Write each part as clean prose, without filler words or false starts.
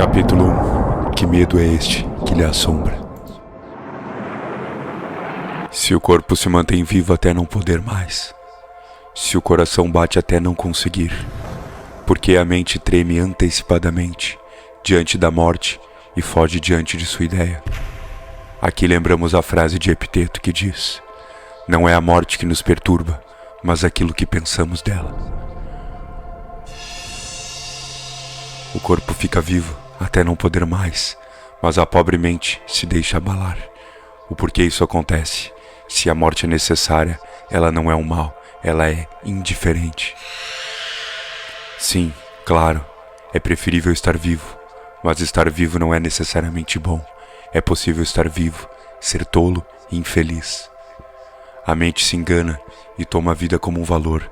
Capítulo 1. Que medo é este que lhe assombra? Se o corpo se mantém vivo até não poder mais, se o coração bate até não conseguir, porque a mente treme antecipadamente diante da morte e foge diante de sua ideia. Aqui lembramos a frase de Epiteto que diz: não é a morte que nos perturba, mas aquilo que pensamos dela. O corpo fica vivo até não poder mais, mas a pobre mente se deixa abalar. O porquê isso acontece? Se a morte é necessária, ela não é um mal, ela é indiferente. Sim, claro, é preferível estar vivo, mas estar vivo não é necessariamente bom. É possível estar vivo, ser tolo e infeliz. A mente se engana e toma a vida como um valor,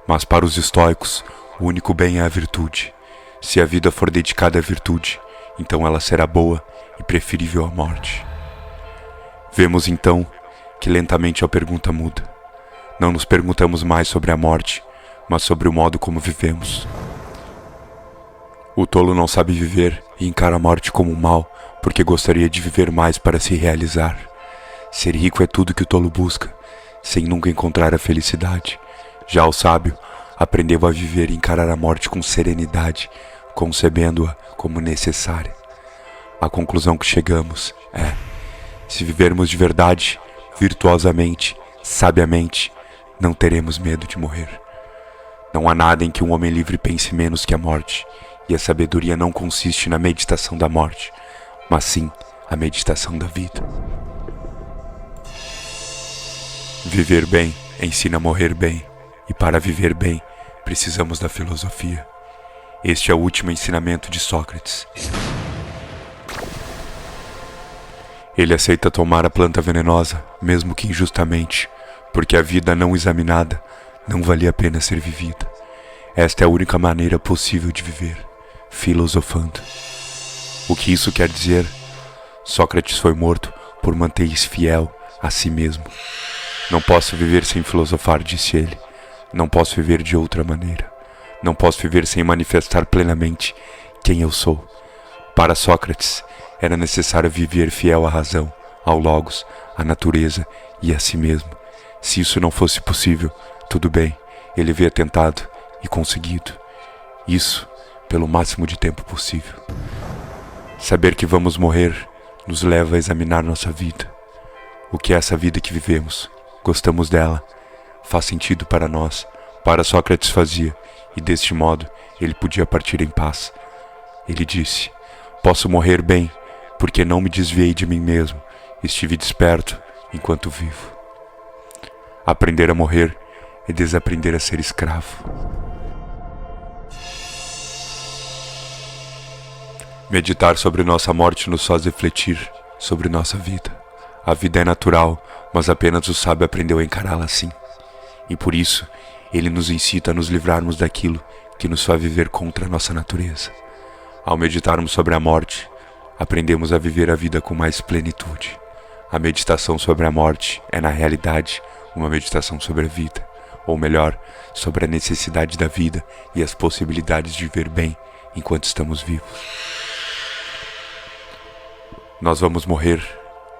mas para os estoicos, o único bem é a virtude. Se a vida for dedicada à virtude, então ela será boa e preferível à morte. Vemos então que lentamente a pergunta muda. Não nos perguntamos mais sobre a morte, mas sobre o modo como vivemos. O tolo não sabe viver e encara a morte como um mal, porque gostaria de viver mais para se realizar. Ser rico é tudo que o tolo busca, sem nunca encontrar a felicidade. Já o sábio aprendeu a viver e encarar a morte com serenidade, concebendo-a como necessária. A conclusão que chegamos é: se vivermos de verdade, virtuosamente, sabiamente, não teremos medo de morrer. Não há nada em que um homem livre pense menos que a morte, e a sabedoria não consiste na meditação da morte, mas sim a meditação da vida. Viver bem ensina a morrer bem, e para viver bem, precisamos da filosofia. Este é o último ensinamento de Sócrates. Ele aceita tomar a planta venenosa, mesmo que injustamente, porque a vida não examinada não valia a pena ser vivida. Esta é a única maneira possível de viver, filosofando. O que isso quer dizer? Sócrates foi morto por manter-se fiel a si mesmo. Não posso viver sem filosofar, disse ele. Não posso viver de outra maneira. Não posso viver sem manifestar plenamente quem eu sou. Para Sócrates, era necessário viver fiel à razão, ao logos, à natureza e a si mesmo. Se isso não fosse possível, tudo bem, ele havia tentado e conseguido. Isso pelo máximo de tempo possível. Saber que vamos morrer nos leva a examinar nossa vida. O que é essa vida que vivemos? Gostamos dela? Faz sentido para nós? Para Sócrates fazia, e deste modo ele podia partir em paz. Ele disse: posso morrer bem, porque não me desviei de mim mesmo, estive desperto enquanto vivo. Aprender a morrer é desaprender a ser escravo. Meditar sobre nossa morte nos faz refletir sobre nossa vida. A vida é natural, mas apenas o sábio aprendeu a encará-la assim. E por isso, ele nos incita a nos livrarmos daquilo que nos faz viver contra a nossa natureza. Ao meditarmos sobre a morte, aprendemos a viver a vida com mais plenitude. A meditação sobre a morte é, na realidade, uma meditação sobre a vida, ou melhor, sobre a necessidade da vida e as possibilidades de viver bem enquanto estamos vivos. Nós vamos morrer,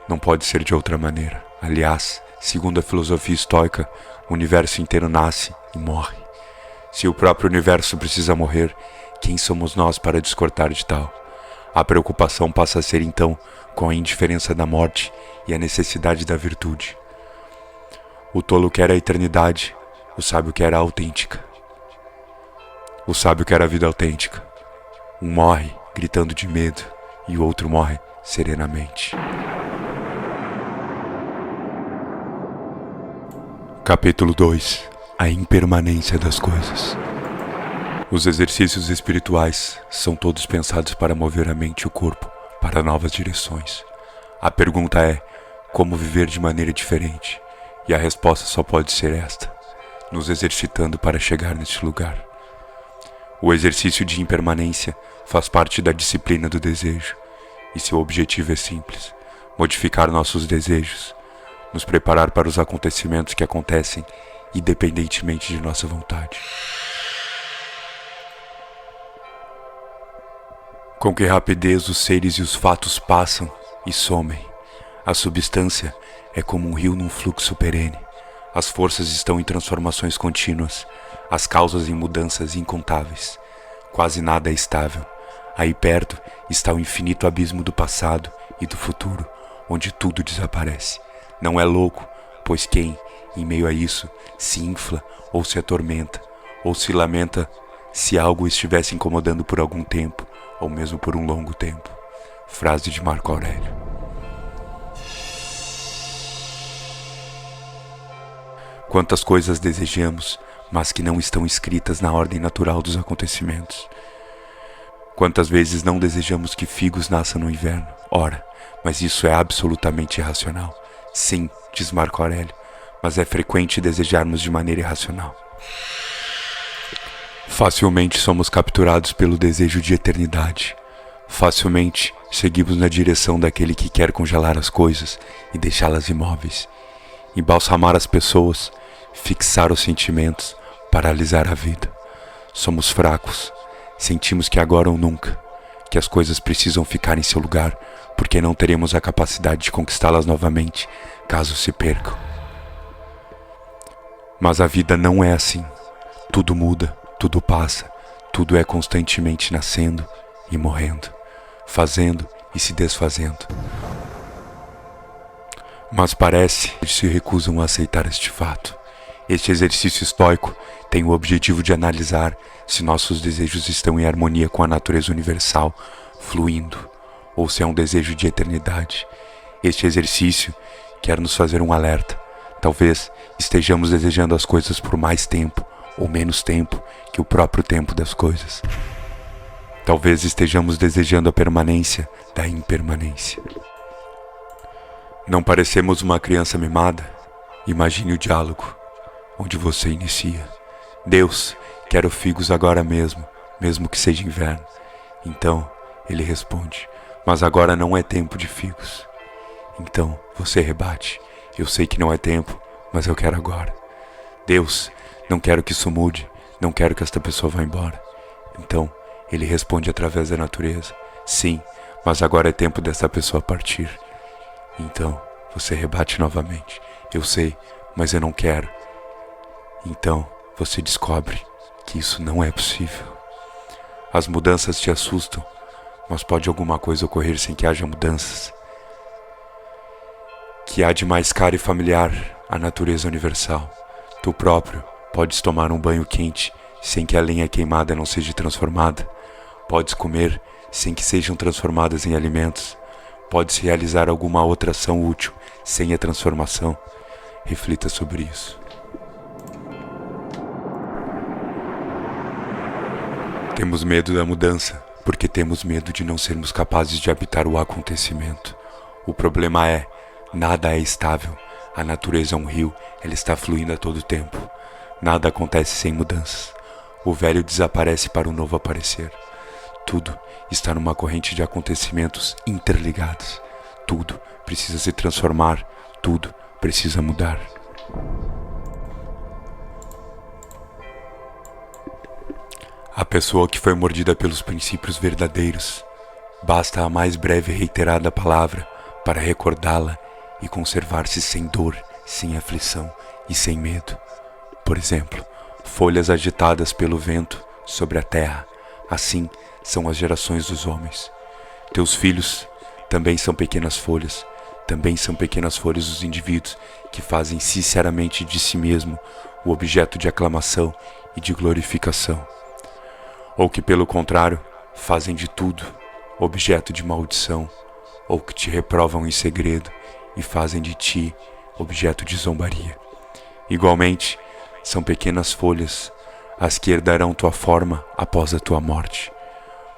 não pode ser de outra maneira. Aliás, segundo a filosofia estoica, o universo inteiro nasce e morre. Se o próprio universo precisa morrer, quem somos nós para discordar de tal? A preocupação passa a ser então com a indiferença da morte e a necessidade da virtude. O tolo quer a eternidade, o sábio quer a autêntica. O sábio quer a vida autêntica. Um morre gritando de medo e o outro morre serenamente. Capítulo 2. A impermanência das coisas. Os exercícios espirituais são todos pensados para mover a mente e o corpo para novas direções. A pergunta é: como viver de maneira diferente? E a resposta só pode ser esta: nos exercitando para chegar neste lugar. O exercício de impermanência faz parte da disciplina do desejo, e seu objetivo é simples: modificar nossos desejos, nos preparar para os acontecimentos que acontecem independentemente de nossa vontade. Com que rapidez os seres e os fatos passam e somem. A substância é como um rio num fluxo perene. As forças estão em transformações contínuas, as causas em mudanças incontáveis. Quase nada é estável. Aí perto está o infinito abismo do passado e do futuro, onde tudo desaparece. Não é louco, pois quem, em meio a isso, se infla ou se atormenta, ou se lamenta se algo o estivesse incomodando por algum tempo, ou mesmo por um longo tempo. Frase de Marco Aurélio. Quantas coisas desejamos, mas que não estão escritas na ordem natural dos acontecimentos. Quantas vezes não desejamos que figos nasçam no inverno? Ora, mas isso é absolutamente irracional. Sim, diz Marco Aurélio, mas é frequente desejarmos de maneira irracional. Facilmente somos capturados pelo desejo de eternidade. Facilmente seguimos na direção daquele que quer congelar as coisas e deixá-las imóveis, embalsamar as pessoas, fixar os sentimentos, paralisar a vida. Somos fracos, sentimos que agora ou nunca, que as coisas precisam ficar em seu lugar, porque não teremos a capacidade de conquistá-las novamente, caso se percam. Mas a vida não é assim. Tudo muda, tudo passa, tudo é constantemente nascendo e morrendo, fazendo e se desfazendo. Mas parece que se recusam a aceitar este fato. Este exercício estoico tem o objetivo de analisar se nossos desejos estão em harmonia com a natureza universal, fluindo, ou se é um desejo de eternidade. Este exercício quer nos fazer um alerta. Talvez estejamos desejando as coisas por mais tempo ou menos tempo que o próprio tempo das coisas. Talvez estejamos desejando a permanência da impermanência. Não parecemos uma criança mimada? Imagine o diálogo, onde você inicia. Deus, quero figos agora mesmo, mesmo que seja inverno. Então, ele responde, mas agora não é tempo de figos. Então, você rebate, eu sei que não é tempo, mas eu quero agora. Deus, não quero que isso mude, não quero que esta pessoa vá embora. Então, ele responde através da natureza, sim, mas agora é tempo desta pessoa partir. Então, você rebate novamente, eu sei, mas eu não quero. Então, você descobre que isso não é possível. As mudanças te assustam, mas pode alguma coisa ocorrer sem que haja mudanças? Que há de mais caro e familiar a natureza universal? Tu próprio podes tomar um banho quente sem que a lenha queimada não seja transformada. Podes comer sem que sejam transformadas em alimentos. Podes realizar alguma outra ação útil sem a transformação. Reflita sobre isso. Temos medo da mudança, porque temos medo de não sermos capazes de habitar o acontecimento. O problema é, nada é estável. A natureza é um rio, ela está fluindo a todo tempo. Nada acontece sem mudanças. O velho desaparece para o novo aparecer. Tudo está numa corrente de acontecimentos interligados. Tudo precisa se transformar, tudo precisa mudar. A pessoa que foi mordida pelos princípios verdadeiros, basta a mais breve e reiterada palavra para recordá-la e conservar-se sem dor, sem aflição e sem medo. Por exemplo, folhas agitadas pelo vento sobre a terra, assim são as gerações dos homens. Teus filhos também são pequenas folhas, também são pequenas folhas os indivíduos que fazem sinceramente de si mesmo o objeto de aclamação e de glorificação. Ou que, pelo contrário, fazem de tudo objeto de maldição, ou que te reprovam em segredo e fazem de ti objeto de zombaria. Igualmente, são pequenas folhas as que herdarão tua forma após a tua morte.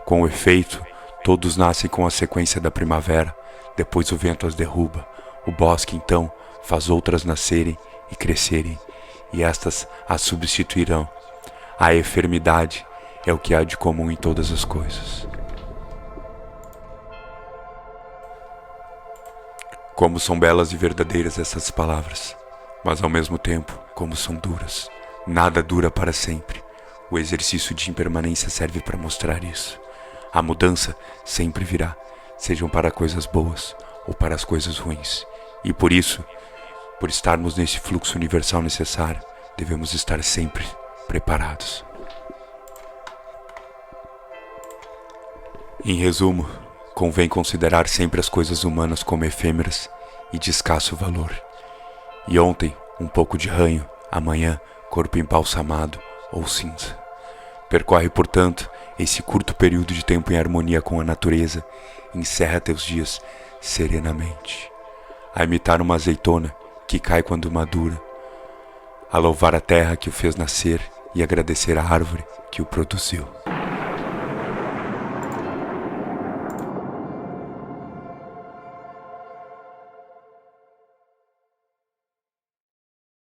Com efeito, todos nascem com a sequência da primavera, depois o vento as derruba, o bosque então faz outras nascerem e crescerem, e estas as substituirão. A enfermidade é o que há de comum em todas as coisas. Como são belas e verdadeiras essas palavras, mas ao mesmo tempo, como são duras. Nada dura para sempre. O exercício de impermanência serve para mostrar isso. A mudança sempre virá, sejam para coisas boas ou para as coisas ruins. E por isso, por estarmos nesse fluxo universal necessário, devemos estar sempre preparados. Em resumo, convém considerar sempre as coisas humanas como efêmeras e de escasso valor. E ontem, um pouco de ranho, amanhã, corpo embalsamado ou cinza. Percorre, portanto, esse curto período de tempo em harmonia com a natureza e encerra teus dias serenamente. A imitar uma azeitona que cai quando madura, a louvar a terra que o fez nascer e agradecer a árvore que o produziu.